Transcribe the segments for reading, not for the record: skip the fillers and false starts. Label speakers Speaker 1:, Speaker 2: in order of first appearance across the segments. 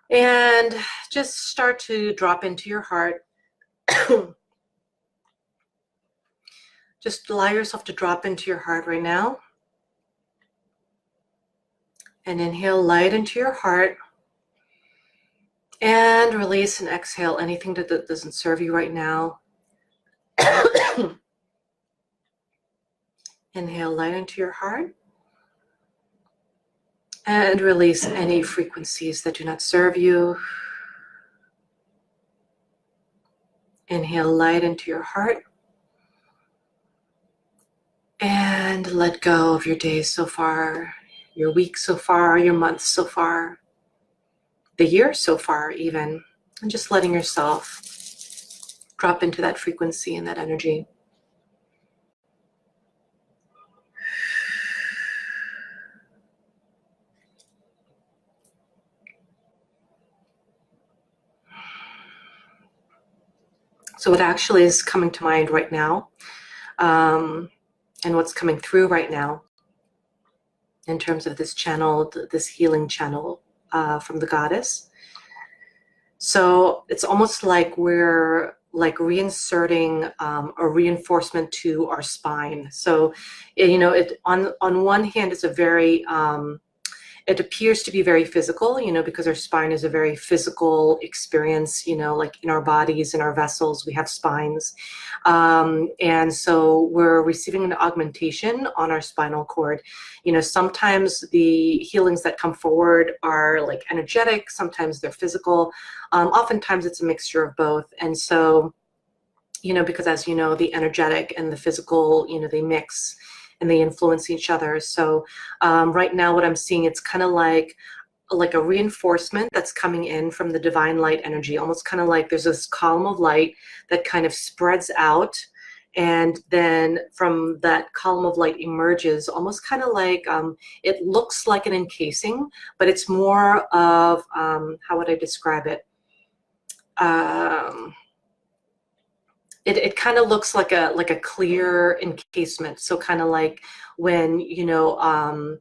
Speaker 1: And just start to drop into your heart. Just allow yourself to drop into your heart right now. And inhale light into your heart. And release and exhale anything that doesn't serve you right now. Inhale light into your heart. And release any frequencies that do not serve you. Inhale light into your heart. And let go of your days so far, your week so far, your months so far, the year so far even. And just letting yourself drop into that frequency and that energy. So what actually is coming to mind right now, and what's coming through right now in terms of this channel, this healing channel from the goddess. So it's almost like we're like reinserting a reinforcement to our spine. So, you know, it on one hand, it's a very it appears to be very physical, you know, because our spine is a very physical experience, you know, like in our bodies, in our vessels, we have spines. And so we're receiving an augmentation on our spinal cord. You know, sometimes the healings that come forward are like energetic, sometimes they're physical. Oftentimes it's a mixture of both. And so, you know, because as you know, the energetic and the physical, you know, they mix and they influence each other. So right now what I'm seeing, it's kind of like a reinforcement that's coming in from the divine light energy, almost kind of like there's this column of light that kind of spreads out. And then from that column of light emerges almost kind of like, it looks like an encasing, but it's more of, how would I describe it? It kind of looks like a clear encasement. So kind of like when, you know,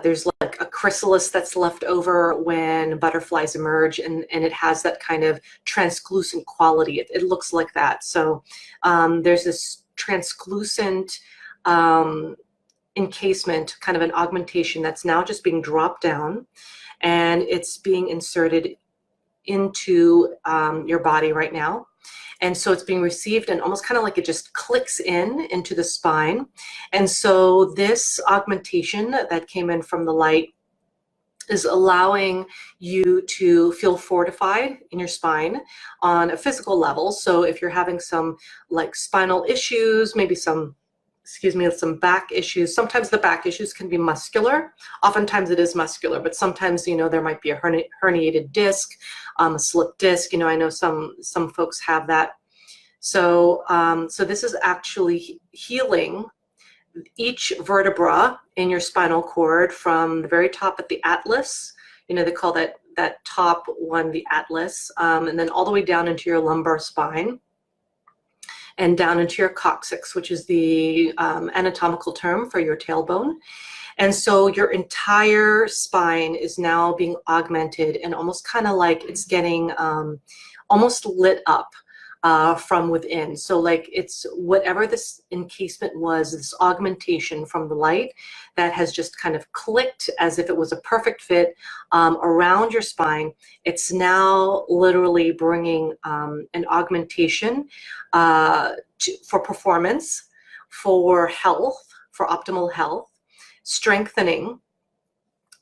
Speaker 1: there's like a chrysalis that's left over when butterflies emerge, and it has that kind of translucent quality. It looks like that. So there's this translucent encasement, kind of an augmentation that's now just being dropped down, and it's being inserted into your body right now. And so it's being received and almost kind of like it just clicks into the spine. And so this augmentation that came in from the light is allowing you to feel fortified in your spine on a physical level. So if you're having some like spinal issues, maybe some back issues. Sometimes the back issues can be muscular. Oftentimes it is muscular, but sometimes, you know, there might be a herniated disc, a slipped disc. You know, I know some folks have that. So, so this is actually healing each vertebra in your spinal cord from the very top at the atlas. You know, they call that top one the atlas, and then all the way down into your lumbar spine, and down into your coccyx, which is the anatomical term for your tailbone. And so your entire spine is now being augmented, and almost kind of like it's getting almost lit up from within. So like it's whatever this encasement was, this augmentation from the light that has just kind of clicked as if it was a perfect fit around your spine. It's now literally bringing an augmentation for performance, for health, for optimal health, strengthening.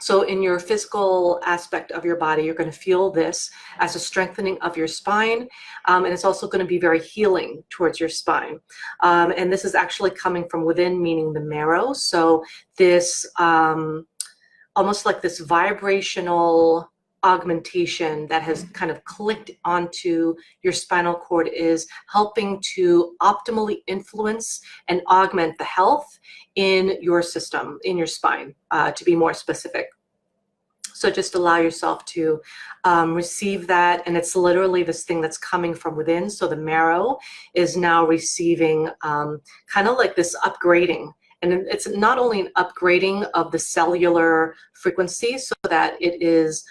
Speaker 1: So in your physical aspect of your body, you're going to feel this as a strengthening of your spine, and it's also going to be very healing towards your spine. And this is actually coming from within, meaning the marrow. So this almost like this vibrational augmentation that has kind of clicked onto your spinal cord is helping to optimally influence and augment the health in your system, in your spine, to be more specific. So just allow yourself to receive that, and it's literally this thing that's coming from within. So the marrow is now receiving kind of like this upgrading. And it's not only an upgrading of the cellular frequency so that it is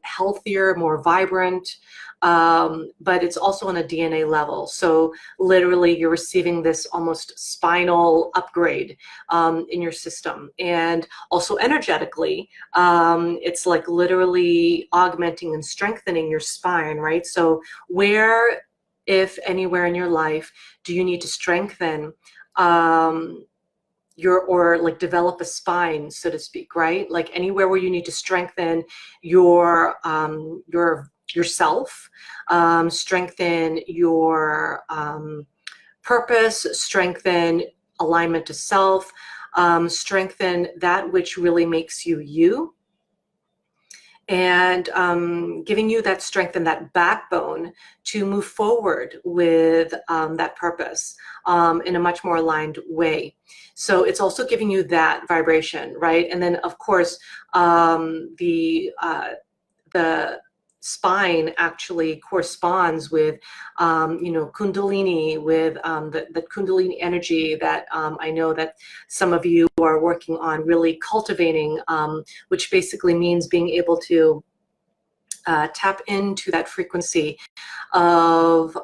Speaker 1: healthier, more vibrant, but it's also on a DNA level. So literally you're receiving this almost spinal upgrade in your system. And also energetically, it's like literally augmenting and strengthening your spine, right? So where, if anywhere in your life, do you need to strengthen or like develop a spine, so to speak, right? Like anywhere where you need to strengthen yourself, strengthen your purpose, strengthen alignment to self, strengthen that which really makes you you, and giving you that strength and that backbone to move forward with that purpose in a much more aligned way. So it's also giving you that vibration, right? And then of course, the spine actually corresponds with, Kundalini, with the Kundalini energy that I know that some of you are working on really cultivating, which basically means being able to tap into that frequency of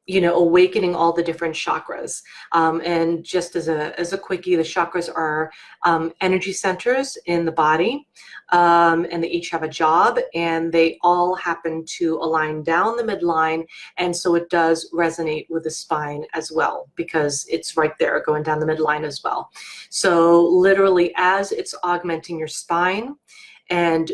Speaker 1: awakening all the different chakras. And just as a quickie, the chakras are energy centers in the body, and they each have a job, and they all happen to align down the midline, and so it does resonate with the spine as well, because it's right there going down the midline as well. So literally, as it's augmenting your spine and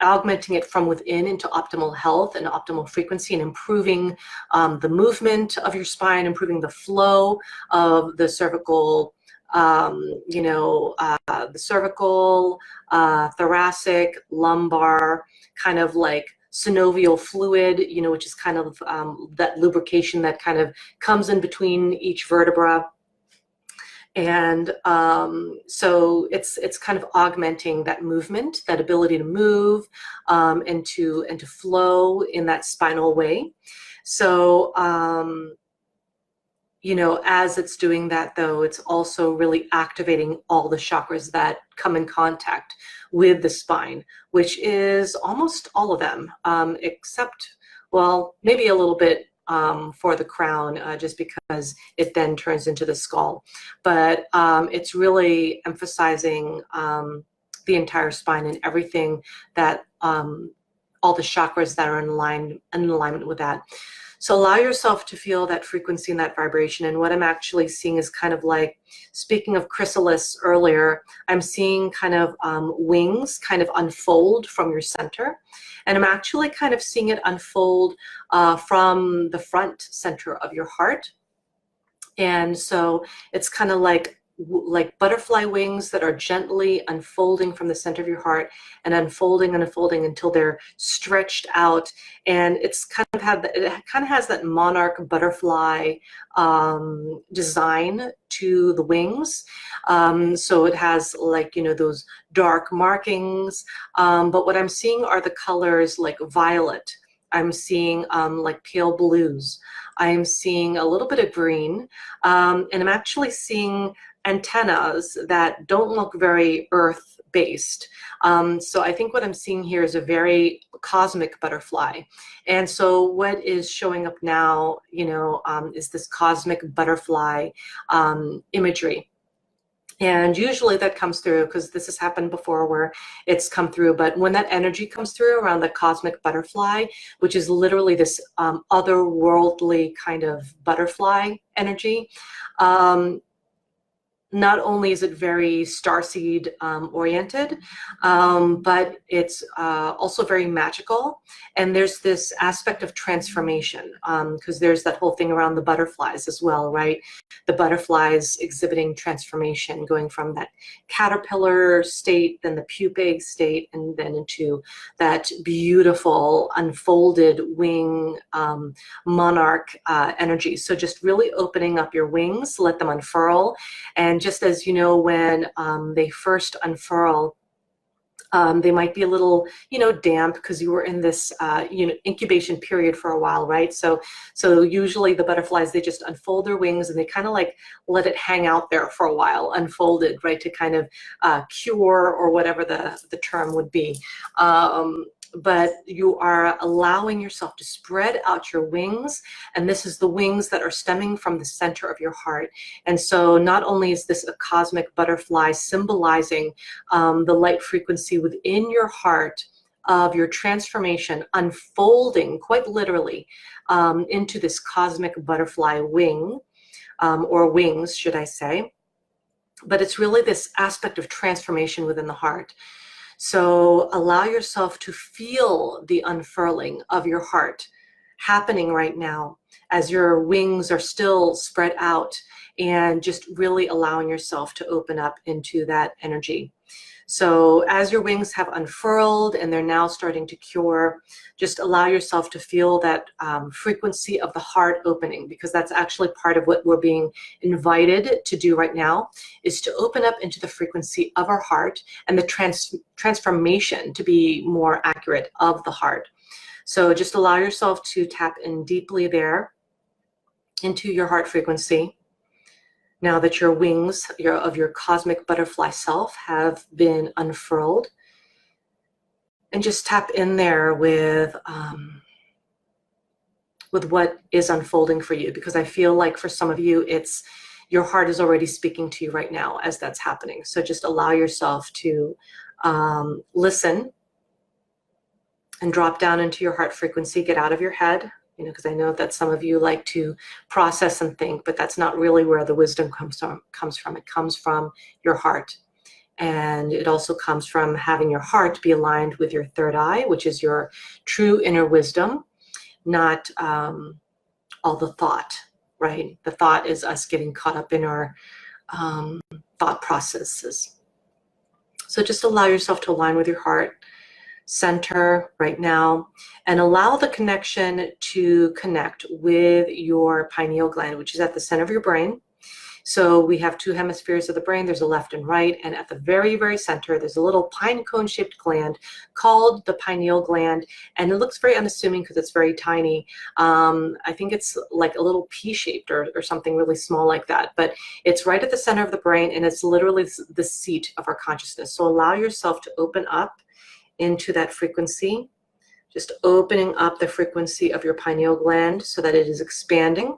Speaker 1: augmenting it from within into optimal health and optimal frequency, and improving the movement of your spine, improving the flow of the cervical, the cervical, thoracic, lumbar, kind of like synovial fluid, which is kind of that lubrication that kind of comes in between each vertebra. And so it's kind of augmenting that movement, that ability to move, and to flow in that spinal way. So as it's doing that, though, it's also really activating all the chakras that come in contact with the spine, which is almost all of them, except, well, maybe a little bit for the crown, just because it then turns into the skull. But it's really emphasizing the entire spine and everything that, all the chakras that are in alignment with that. So allow yourself to feel that frequency and that vibration. And what I'm actually seeing is kind of like, speaking of chrysalis earlier, I'm seeing kind of wings kind of unfold from your center. And I'm actually kind of seeing it unfold from the front center of your heart. And so it's kind of like butterfly wings that are gently unfolding from the center of your heart, and unfolding and unfolding until they're stretched out. And it's kind of has that monarch butterfly design to the wings. So it has like, those dark markings. But what I'm seeing are the colors like violet. I'm seeing like pale blues. I'm seeing a little bit of green. And I'm actually seeing antennas that don't look very earth-based. So I think what I'm seeing here is a very cosmic butterfly. And so what is showing up now, is this cosmic butterfly imagery. And usually that comes through, because this has happened before where it's come through, but when that energy comes through around the cosmic butterfly, which is literally this otherworldly kind of butterfly energy, not only is it very starseed oriented, but it's also very magical. And there's this aspect of transformation, because there's that whole thing around the butterflies as well, right? The butterflies exhibiting transformation, going from that caterpillar state, then the pupae state, and then into that beautiful unfolded wing monarch energy. So just really opening up your wings, let them unfurl. And just as when they first unfurl, They might be a little, damp because you were in this, incubation period for a while, right? So usually the butterflies, they just unfold their wings and they kind of like let it hang out there for a while, unfolded, right, to kind of cure, or whatever the term would be. But you are allowing yourself to spread out your wings, and this is the wings that are stemming from the center of your heart. And so not only is this a cosmic butterfly symbolizing the light frequency within your heart of your transformation unfolding quite literally into this cosmic butterfly wing, or wings, should I say, but it's really this aspect of transformation within the heart. So allow yourself to feel the unfurling of your heart happening right now as your wings are still spread out, and just really allowing yourself to open up into that energy. So as your wings have unfurled and they're now starting to cure, just allow yourself to feel that frequency of the heart opening, because that's actually part of what we're being invited to do right now, is to open up into the frequency of our heart and the transformation, to be more accurate, of the heart. So just allow yourself to tap in deeply there into your heart frequency. Now that your wings of your cosmic butterfly self have been unfurled, and just tap in there with what is unfolding for you, because I feel like for some of you, it's your heart is already speaking to you right now as that's happening. So just allow yourself to listen and drop down into your heart frequency. Get out of your head. Because I know that some of you like to process and think, but that's not really where the wisdom comes from. It comes from your heart. And it also comes from having your heart be aligned with your third eye, which is your true inner wisdom, not all the thought, right? The thought is us getting caught up in our thought processes. So just allow yourself to align with your heart center right now, and allow the connection to connect with your pineal gland, which is at the center of your brain. So we have two hemispheres of the brain. There's a left and right, and at the very, very center, there's a little pine cone shaped gland called the pineal gland, and it looks very unassuming because it's very tiny. I think it's like a little pea shaped or something really small like that, but it's right at the center of the brain, and it's literally the seat of our consciousness. So allow yourself to open up into that frequency, just opening up the frequency of your pineal gland so that it is expanding.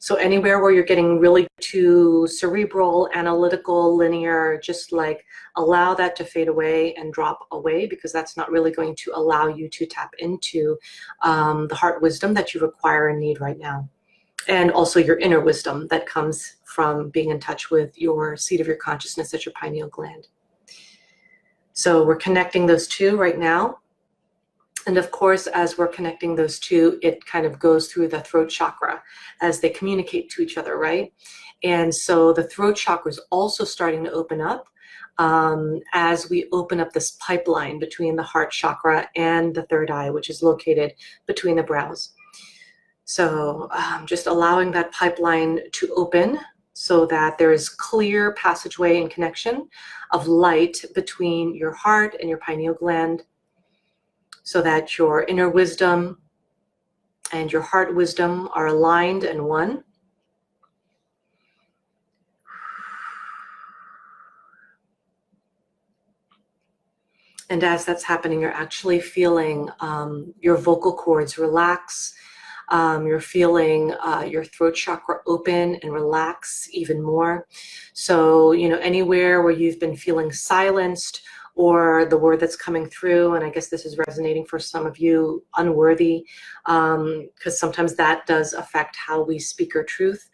Speaker 1: So anywhere where you're getting really too cerebral, analytical, linear, just like allow that to fade away and drop away, because that's not really going to allow you to tap into the heart wisdom that you require and need right now. And also your inner wisdom that comes from being in touch with your seat of your consciousness at your pineal gland. So we're connecting those two right now. And of course, as we're connecting those two, it kind of goes through the throat chakra as they communicate to each other, right? And so the throat chakra is also starting to open up as we open up this pipeline between the heart chakra and the third eye, which is located between the brows. So just allowing that pipeline to open, so that there is clear passageway and connection of light between your heart and your pineal gland, so that your inner wisdom and your heart wisdom are aligned and one. And as that's happening, you're actually feeling your vocal cords relax. You're feeling your throat chakra open and relax even more. So, anywhere where you've been feeling silenced, or the word that's coming through, and I guess this is resonating for some of you, unworthy, because sometimes that does affect how we speak our truth.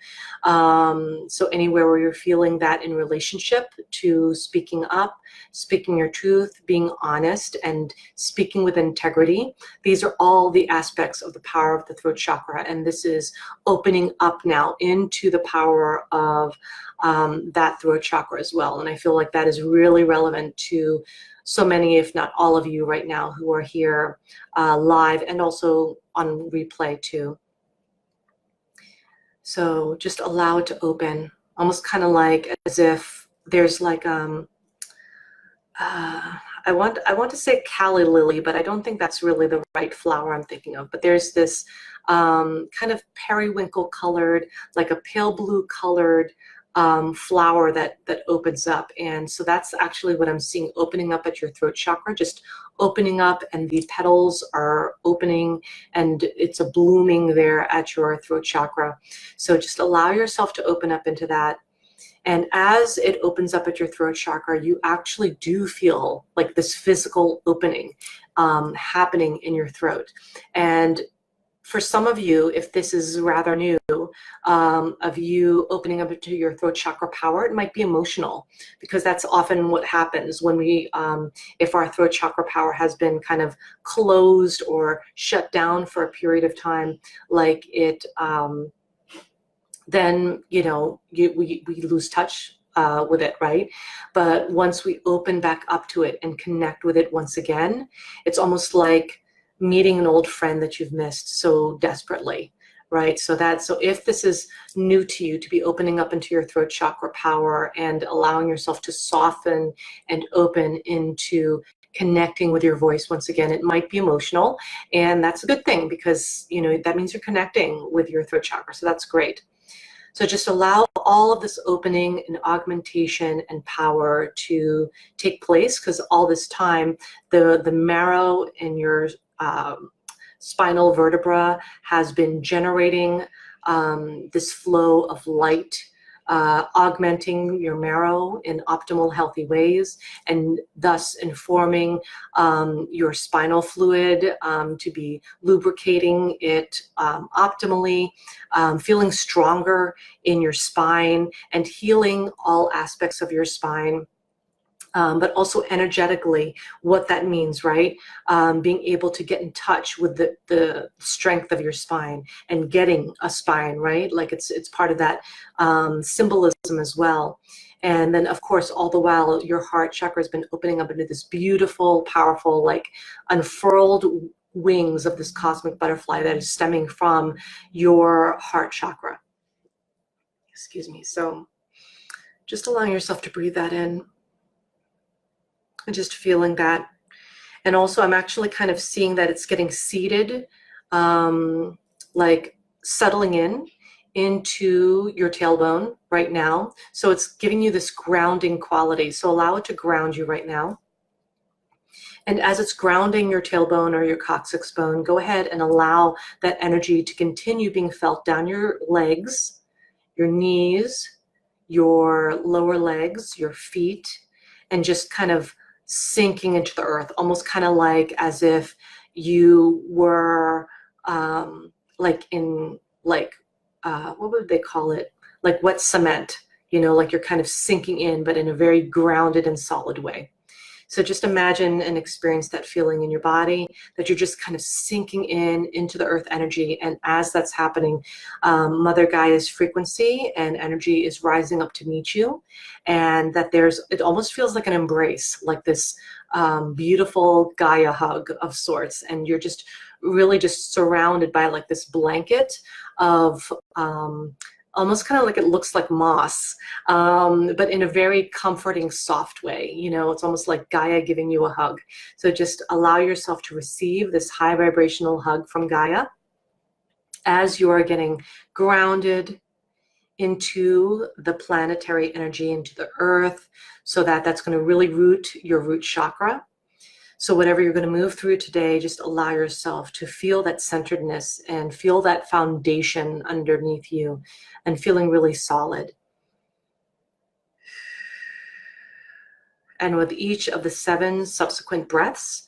Speaker 1: So anywhere where you're feeling that in relationship to speaking up, speaking your truth, being honest, and speaking with integrity, these are all the aspects of the power of the throat chakra. And this is opening up now into the power of that throat chakra as well. And I feel like that is really relevant to so many, if not all of you right now who are here live and also on replay too. So just allow it to open, almost kind of like as if there's like, I I want to say calla lily, but I don't think that's really the right flower I'm thinking of. But there's this kind of periwinkle colored, like a pale blue colored flower that opens up. And so that's actually what I'm seeing opening up at your throat chakra, just opening up, and the petals are opening and it's a blooming there at your throat chakra. So just allow yourself to open up into that. And as it opens up at your throat chakra, you actually do feel like this physical opening happening in your throat. And for some of you, if this is rather new, of you opening up into your throat chakra power, it might be emotional, because that's often what happens when we, if our throat chakra power has been kind of closed or shut down for a period of time, like it, then, you know, we lose touch with it, right? But once we open back up to it and connect with it once again, it's almost like meeting an old friend that you've missed so desperately, right? So if this is new to you, to be opening up into your throat chakra power and allowing yourself to soften and open into connecting with your voice once again, it might be emotional, and that's a good thing, because, you know, that means you're connecting with your throat chakra, so that's great. So just allow all of this opening and augmentation and power to take place, because all this time, the marrow in your spinal vertebra has been generating this flow of light, augmenting your marrow in optimal, healthy ways, and thus informing your spinal fluid to be lubricating it optimally, feeling stronger in your spine, and healing all aspects of your spine. But also energetically, what that means, right? Being able to get in touch with the strength of your spine and getting a spine, right? Like it's part of that symbolism as well. And then, of course, all the while, your heart chakra has been opening up into this beautiful, powerful, like unfurled wings of this cosmic butterfly that is stemming from your heart chakra. Excuse me. So just allowing yourself to breathe that in. And just feeling that. And also I'm actually kind of seeing that it's getting seated, like settling into your tailbone right now. So it's giving you this grounding quality. So allow it to ground you right now. And as it's grounding your tailbone or your coccyx bone, go ahead and allow that energy to continue being felt down your legs, your knees, your lower legs, your feet, and just kind of sinking into the earth, almost kind of like as if you were like in like what would they call it, like wet cement, you know, like you're kind of sinking in, but in a very grounded and solid way. So just imagine and experience that feeling in your body, that you're just kind of sinking into the earth energy. And as that's happening, Mother Gaia's frequency and energy is rising up to meet you. And that it almost feels like an embrace, like this beautiful Gaia hug of sorts. And you're just really just surrounded by like this blanket of almost kind of like, it looks like moss, but in a very comforting, soft way. You know, it's almost like Gaia giving you a hug. So just allow yourself to receive this high vibrational hug from Gaia as you are getting grounded into the planetary energy, into the earth, so that's going to really root your root chakra. So whatever you're going to move through today, just allow yourself to feel that centeredness and feel that foundation underneath you and feeling really solid. And with each of the 7 subsequent breaths,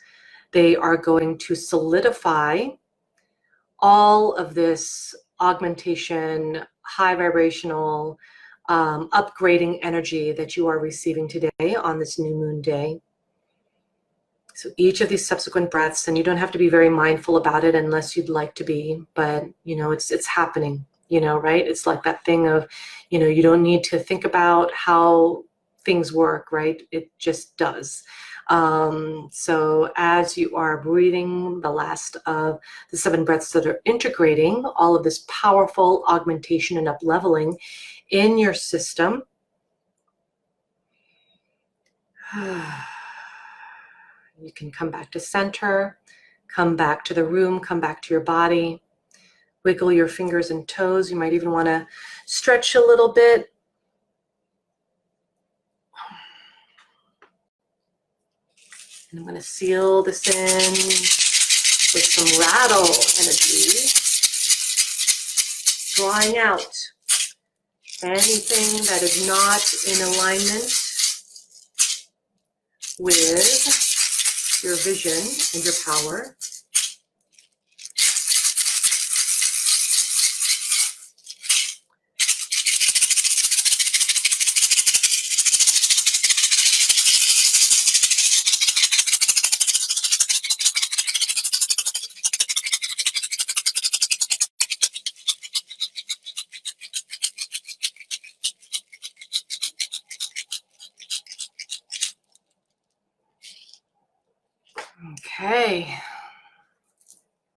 Speaker 1: they are going to solidify all of this augmentation, high vibrational, upgrading energy that you are receiving today on this new moon day. So each of these subsequent breaths, and you don't have to be very mindful about it unless you'd like to be, but you know, it's happening, you know, right? It's like that thing of, you know, you don't need to think about how things work, right? It just does. So as you are breathing the last of the 7 breaths that are integrating all of this powerful augmentation and up-leveling in your system, You can come back to center, come back to the room, come back to your body. Wiggle your fingers and toes. You might even want to stretch a little bit. And I'm going to seal this in with some rattle energy, drawing out anything that is not in alignment with your vision and your power. Okay.